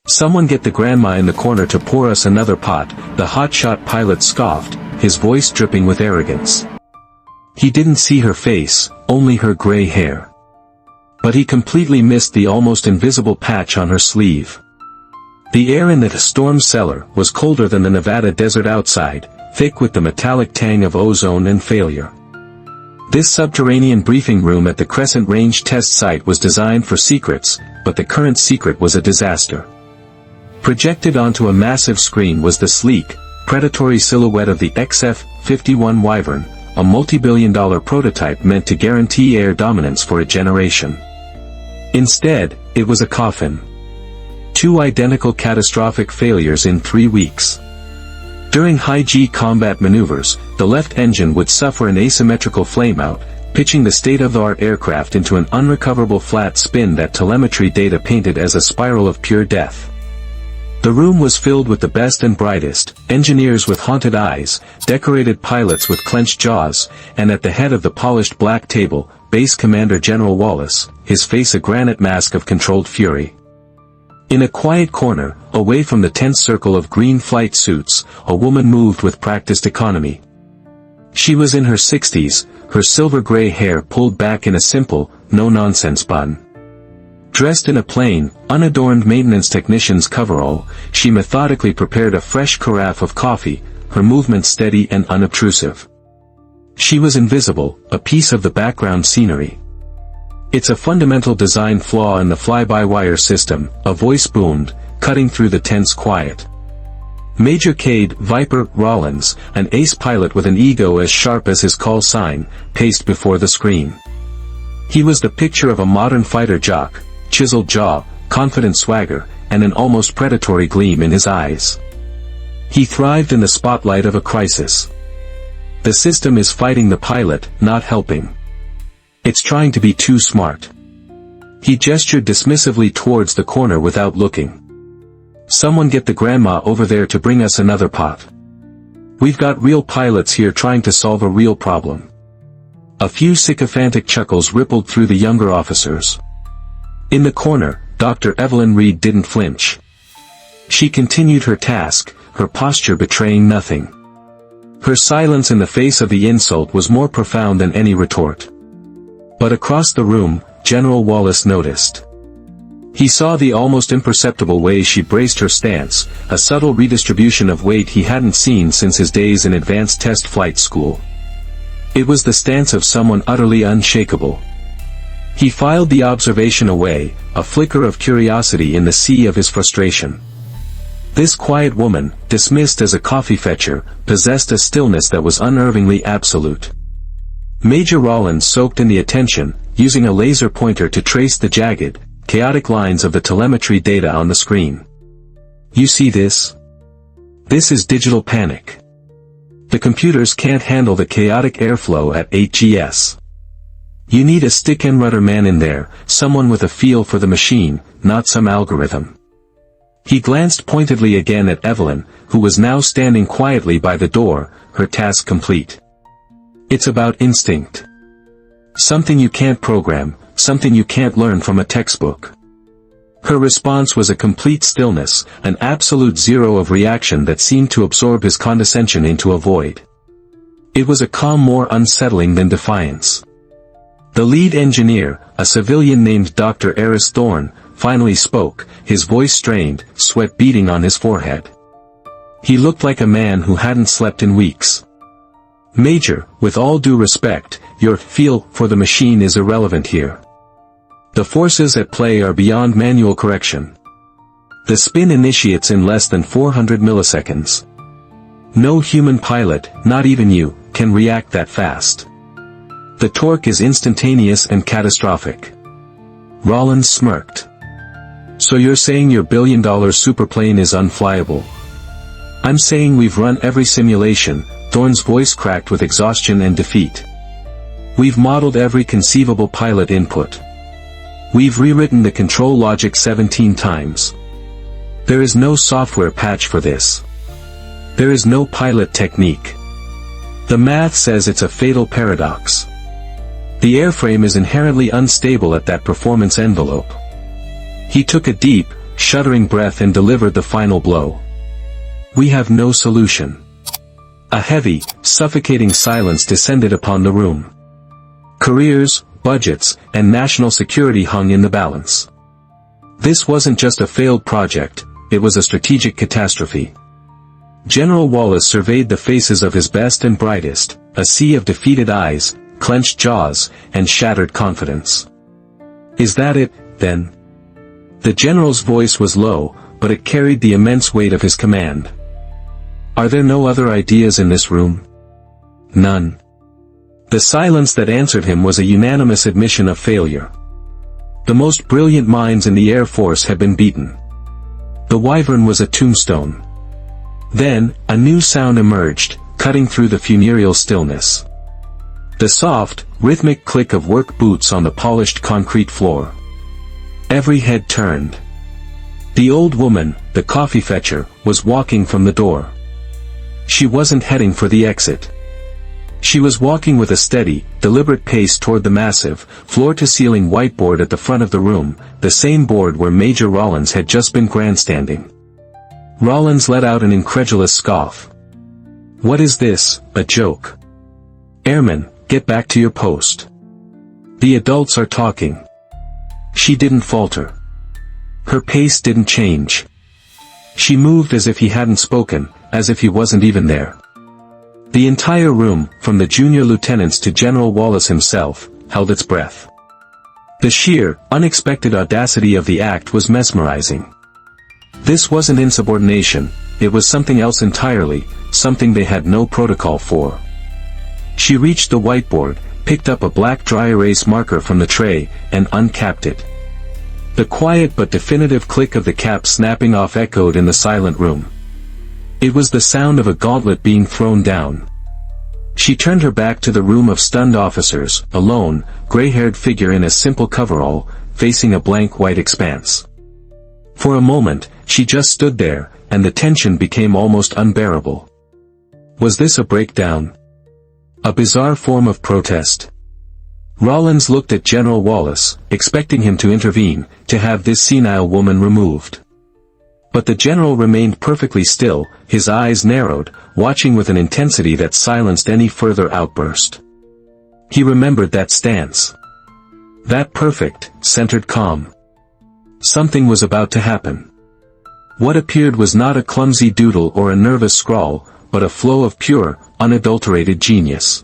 "Someone get the grandma in the corner to pour us another pot," the hotshot pilot scoffed, his voice dripping with arrogance. He didn't see her face, only her gray hair. But he completely missed the almost invisible patch on her sleeve. The air in the storm cellar was colder than the Nevada desert outside, thick with the metallic tang of ozone and failure. This subterranean briefing room at the Crescent Range test site was designed for secrets, but the current secret was a disaster. Projected onto a massive screen was the sleek, predatory silhouette of the XF-51 Wyvern, a multi-billion-dollar prototype meant to guarantee air dominance for a generation. Instead, it was a coffin. 2 identical catastrophic failures in 3 weeks. During high-G combat maneuvers, the left engine would suffer an asymmetrical flameout, pitching the state-of-the-art aircraft into an unrecoverable flat spin that telemetry data painted as a spiral of pure death. The room was filled with the best and brightest, engineers with haunted eyes, decorated pilots with clenched jaws, and at the head of the polished black table, Base Commander General Wallace, his face a granite mask of controlled fury. In a quiet corner, away from the tense circle of green flight suits, a woman moved with practiced economy. She was in her 60s, her silver-gray hair pulled back in a simple, no-nonsense bun. Dressed in a plain, unadorned maintenance technician's coverall, she methodically prepared a fresh carafe of coffee, her movements steady and unobtrusive. She was invisible, a piece of the background scenery. "It's a fundamental design flaw in the fly-by-wire system," a voice boomed, cutting through the tense quiet. Major Cade "Viper" Rollins, an ace pilot with an ego as sharp as his call sign, paced before the screen. He was the picture of a modern fighter jock, chiseled jaw, confident swagger, and an almost predatory gleam in his eyes. He thrived in the spotlight of a crisis. The system is fighting the pilot, not helping. It's trying to be too smart. He gestured dismissively towards the corner without looking. "Someone get the grandma over there to bring us another pot. We've got real pilots here trying to solve a real problem." A few sycophantic chuckles rippled through the younger officers. In the corner, Dr. Evelyn Reed didn't flinch. She continued her task, her posture betraying nothing. Her silence in the face of the insult was more profound than any retort. But across the room, General Wallace noticed. He saw the almost imperceptible way she braced her stance, a subtle redistribution of weight he hadn't seen since his days in advanced test flight school. It was the stance of someone utterly unshakable. He filed the observation away, a flicker of curiosity in the sea of his frustration. This quiet woman, dismissed as a coffee fetcher, possessed a stillness that was unnervingly absolute. Major Rollins soaked in the attention, using a laser pointer to trace the jagged, chaotic lines of the telemetry data on the screen. "You see this? This is digital panic. The computers can't handle the chaotic airflow at 8 Gs. You need a stick-and-rudder man in there, someone with a feel for the machine, not some algorithm." He glanced pointedly again at Evelyn, who was now standing quietly by the door, her task complete. "It's about instinct. Something you can't program, something you can't learn from a textbook." Her response was a complete stillness, an absolute zero of reaction that seemed to absorb his condescension into a void. It was a calm more unsettling than defiance. The lead engineer, a civilian named Dr. Eris Thorne, finally spoke, his voice strained, sweat beading on his forehead. He looked like a man who hadn't slept in weeks. "Major, with all due respect, your feel for the machine is irrelevant here. The forces at play are beyond manual correction. The spin initiates in less than 400 milliseconds. No human pilot, not even you, can react that fast. The torque is instantaneous and catastrophic." Rollins smirked. "So you're saying your billion-dollar superplane is unflyable?" "I'm saying we've run every simulation," Thorne's voice cracked with exhaustion and defeat. "We've modeled every conceivable pilot input. We've rewritten the control logic 17 times. There is no software patch for this. There is no pilot technique. The math says it's a fatal paradox. The airframe is inherently unstable at that performance envelope." He took a deep, shuddering breath and delivered the final blow. "We have no solution." A heavy, suffocating silence descended upon the room. Careers, budgets, and national security hung in the balance. This wasn't just a failed project, it was a strategic catastrophe. General Wallace surveyed the faces of his best and brightest, a sea of defeated eyes, clenched jaws, and shattered confidence. "Is that it, then?" The general's voice was low, but it carried the immense weight of his command. "Are there no other ideas in this room?" "None." The silence that answered him was a unanimous admission of failure. The most brilliant minds in the Air Force had been beaten. The Wyvern was a tombstone. Then, a new sound emerged, cutting through the funereal stillness. The soft, rhythmic click of work boots on the polished concrete floor. Every head turned. The old woman, the coffee fetcher, was walking from the door. She wasn't heading for the exit. She was walking with a steady, deliberate pace toward the massive, floor-to-ceiling whiteboard at the front of the room, the same board where Major Rollins had just been grandstanding. Rollins let out an incredulous scoff. "What is this, a joke? Airmen, get back to your post. The adults are talking." She didn't falter. Her pace didn't change. She moved as if he hadn't spoken, as if he wasn't even there. The entire room, from the junior lieutenants to General Wallace himself, held its breath. The sheer, unexpected audacity of the act was mesmerizing. This wasn't insubordination, it was something else entirely, something they had no protocol for. She reached the whiteboard, picked up a black dry erase marker from the tray, and uncapped it. The quiet but definitive click of the cap snapping off echoed in the silent room. It was the sound of a gauntlet being thrown down. She turned her back to the room of stunned officers, a lone, gray-haired figure in a simple coverall, facing a blank white expanse. For a moment, she just stood there, and the tension became almost unbearable. Was this a breakdown? A bizarre form of protest? Rollins looked at General Wallace, expecting him to intervene, to have this senile woman removed. But the general remained perfectly still, his eyes narrowed, watching with an intensity that silenced any further outburst. He remembered that stance. That perfect, centered calm. Something was about to happen. What appeared was not a clumsy doodle or a nervous scrawl, but a flow of pure, unadulterated genius.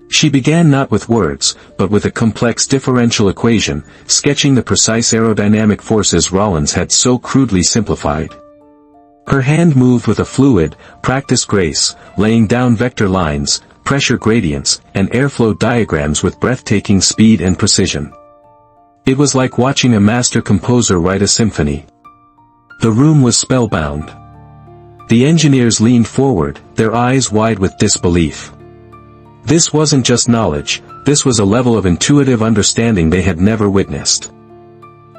She began not with words, but with a complex differential equation, sketching the precise aerodynamic forces Rollins had so crudely simplified. Her hand moved with a fluid, practiced grace, laying down vector lines, pressure gradients, and airflow diagrams with breathtaking speed and precision. It was like watching a master composer write a symphony. The room was spellbound. The engineers leaned forward, their eyes wide with disbelief. This wasn't just knowledge, this was a level of intuitive understanding they had never witnessed.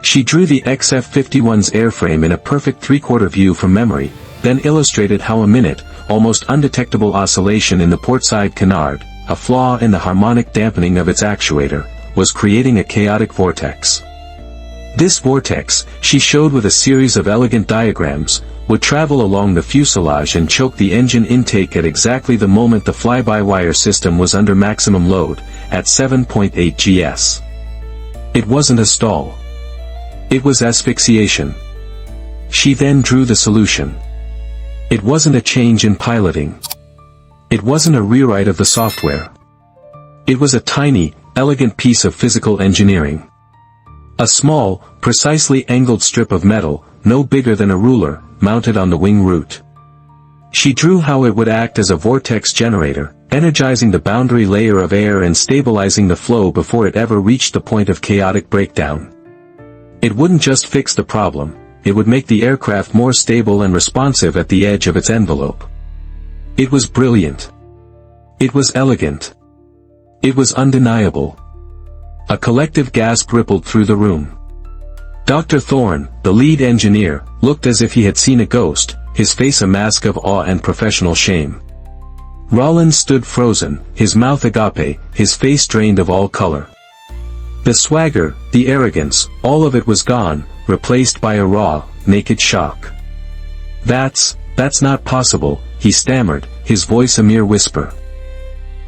She drew the XF-51's airframe in a perfect three-quarter view from memory, then illustrated how a minute, almost undetectable oscillation in the portside canard, a flaw in the harmonic dampening of its actuator, was creating a chaotic vortex. This vortex, she showed with a series of elegant diagrams, would travel along the fuselage and choke the engine intake at exactly the moment the fly-by-wire system was under maximum load, at 7.8 gs. It wasn't a stall. It was asphyxiation. She then drew the solution. It wasn't a change in piloting. It wasn't a rewrite of the software. It was a tiny, elegant piece of physical engineering. A small, precisely angled strip of metal, no bigger than a ruler, mounted on the wing root. She drew how it would act as a vortex generator, energizing the boundary layer of air and stabilizing the flow before it ever reached the point of chaotic breakdown. It wouldn't just fix the problem, it would make the aircraft more stable and responsive at the edge of its envelope. It was brilliant. It was elegant. It was undeniable. A collective gasp rippled through the room. Dr. Thorne, the lead engineer, looked as if he had seen a ghost, his face a mask of awe and professional shame. Rollins stood frozen, his mouth agape, his face drained of all color. The swagger, the arrogance, all of it was gone, replaced by a raw, naked shock. That's not possible," he stammered, his voice a mere whisper.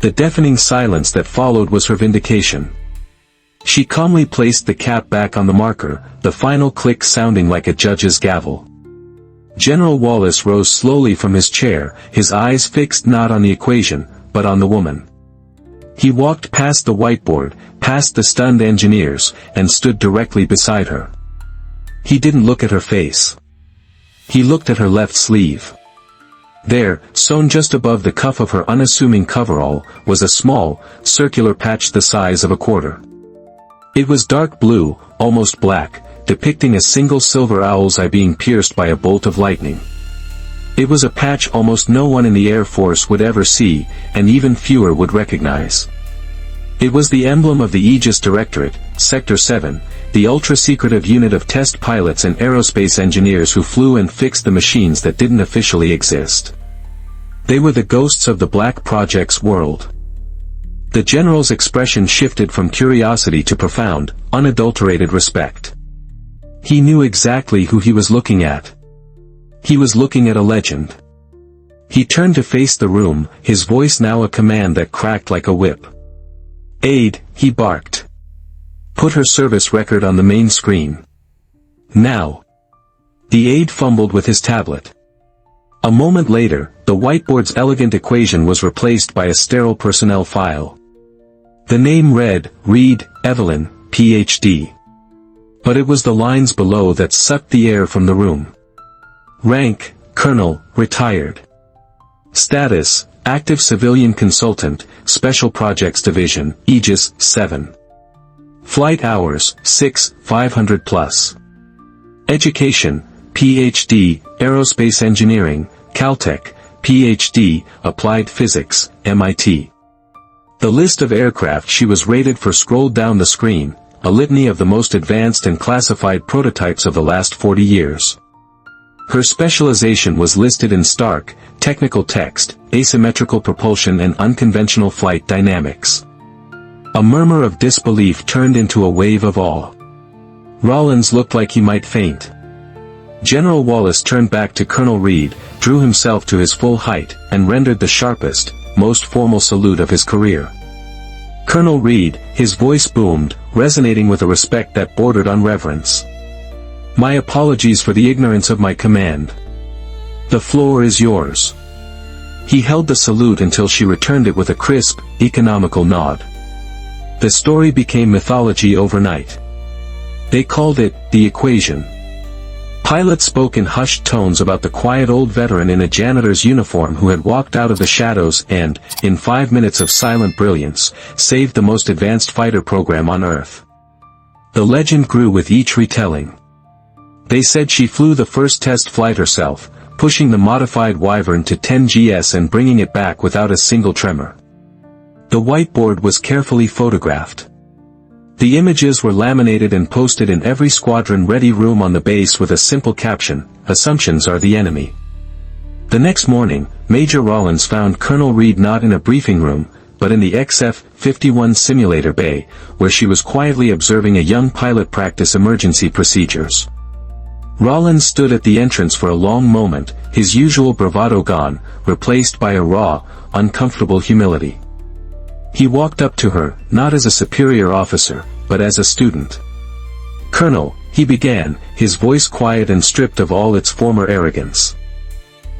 The deafening silence that followed was her vindication. She calmly placed the cap back on the marker, the final click sounding like a judge's gavel. General Wallace rose slowly from his chair, his eyes fixed not on the equation, but on the woman. He walked past the whiteboard, past the stunned engineers, and stood directly beside her. He didn't look at her face. He looked at her left sleeve. There, sewn just above the cuff of her unassuming coverall, was a small, circular patch the size of a quarter. It was dark blue, almost black, depicting a single silver owl's eye being pierced by a bolt of lightning. It was a patch almost no one in the Air Force would ever see, and even fewer would recognize. It was the emblem of the Aegis Directorate, Sector 7, the ultra-secretive unit of test pilots and aerospace engineers who flew and fixed the machines that didn't officially exist. They were the ghosts of the Black Project's world. The general's expression shifted from curiosity to profound, unadulterated respect. He knew exactly who he was looking at. He was looking at a legend. He turned to face the room, his voice now a command that cracked like a whip. "Aide," he barked. "Put her service record on the main screen. Now." The aide fumbled with his tablet. A moment later, the whiteboard's elegant equation was replaced by a sterile personnel file. The name read, Reed, Evelyn, Ph.D. But it was the lines below that sucked the air from the room. Rank, Colonel, retired. Status, active civilian consultant, Special Projects Division, Aegis, 7. Flight hours, 500 plus. Education, Ph.D., Aerospace Engineering, Caltech, Ph.D., Applied Physics, MIT. The list of aircraft she was rated for scrolled down the screen, a litany of the most advanced and classified prototypes of the last 40 years. Her specialization was listed in stark, technical text, asymmetrical propulsion and unconventional flight dynamics. A murmur of disbelief turned into a wave of awe. Rollins looked like he might faint. General Wallace turned back to Colonel Reed, drew himself to his full height, and rendered the sharpest, most formal salute of his career. Colonel Reed, his voice boomed, resonating with a respect that bordered on reverence. "My apologies for the ignorance of my command. The floor is yours." He held the salute until she returned it with a crisp, economical nod. The story became mythology overnight. They called it, the equation. Pilots spoke in hushed tones about the quiet old veteran in a janitor's uniform who had walked out of the shadows and, in 5 minutes of silent brilliance, saved the most advanced fighter program on Earth. The legend grew with each retelling. They said she flew the first test flight herself, pushing the modified Wyvern to 10 GS and bringing it back without a single tremor. The whiteboard was carefully photographed. The images were laminated and posted in every squadron-ready room on the base with a simple caption, "Assumptions are the enemy." The next morning, Major Rollins found Colonel Reed not in a briefing room, but in the XF-51 simulator bay, where she was quietly observing a young pilot practice emergency procedures. Rollins stood at the entrance for a long moment, his usual bravado gone, replaced by a raw, uncomfortable humility. He walked up to her, not as a superior officer, but as a student. "Colonel," he began, his voice quiet and stripped of all its former arrogance.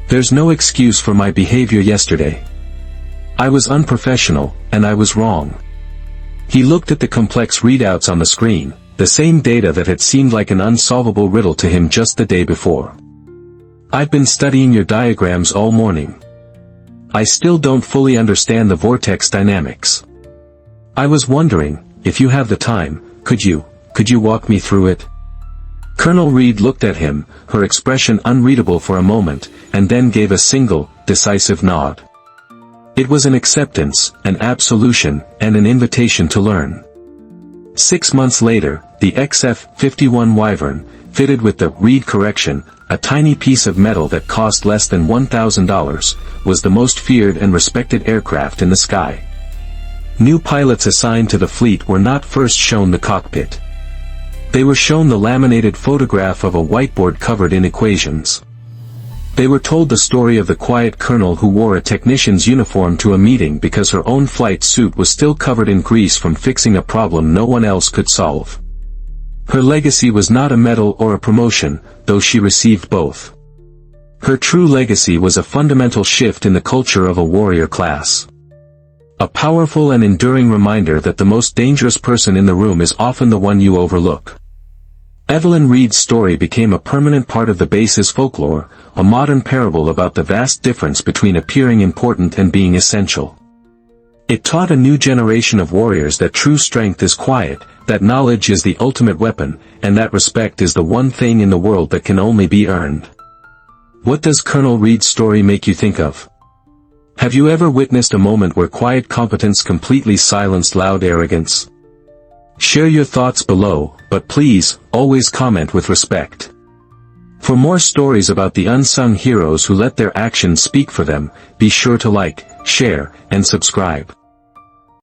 "There's no excuse for my behavior yesterday. I was unprofessional, and I was wrong." He looked at the complex readouts on the screen, the same data that had seemed like an unsolvable riddle to him just the day before. "I've been studying your diagrams all morning. I still don't fully understand the vortex dynamics. I was wondering, if you have the time, could you walk me through it?" Colonel Reed looked at him, her expression unreadable for a moment, and then gave a single, decisive nod. It was an acceptance, an absolution, and an invitation to learn. 6 months later, the XF-51 Wyvern, fitted with the Reed correction, a tiny piece of metal that cost less than $1,000, was the most feared and respected aircraft in the sky. New pilots assigned to the fleet were not first shown the cockpit. They were shown the laminated photograph of a whiteboard covered in equations. They were told the story of the quiet colonel who wore a technician's uniform to a meeting because her own flight suit was still covered in grease from fixing a problem no one else could solve. Her legacy was not a medal or a promotion, though she received both. Her true legacy was a fundamental shift in the culture of a warrior class. A powerful and enduring reminder that the most dangerous person in the room is often the one you overlook. Evelyn Reed's story became a permanent part of the base's folklore, a modern parable about the vast difference between appearing important and being essential. It taught a new generation of warriors that true strength is quiet, that knowledge is the ultimate weapon, and that respect is the one thing in the world that can only be earned. What does Colonel Reed's story make you think of? Have you ever witnessed a moment where quiet competence completely silenced loud arrogance? Share your thoughts below, but please, always comment with respect. For more stories about the unsung heroes who let their actions speak for them, be sure to like, share, and subscribe.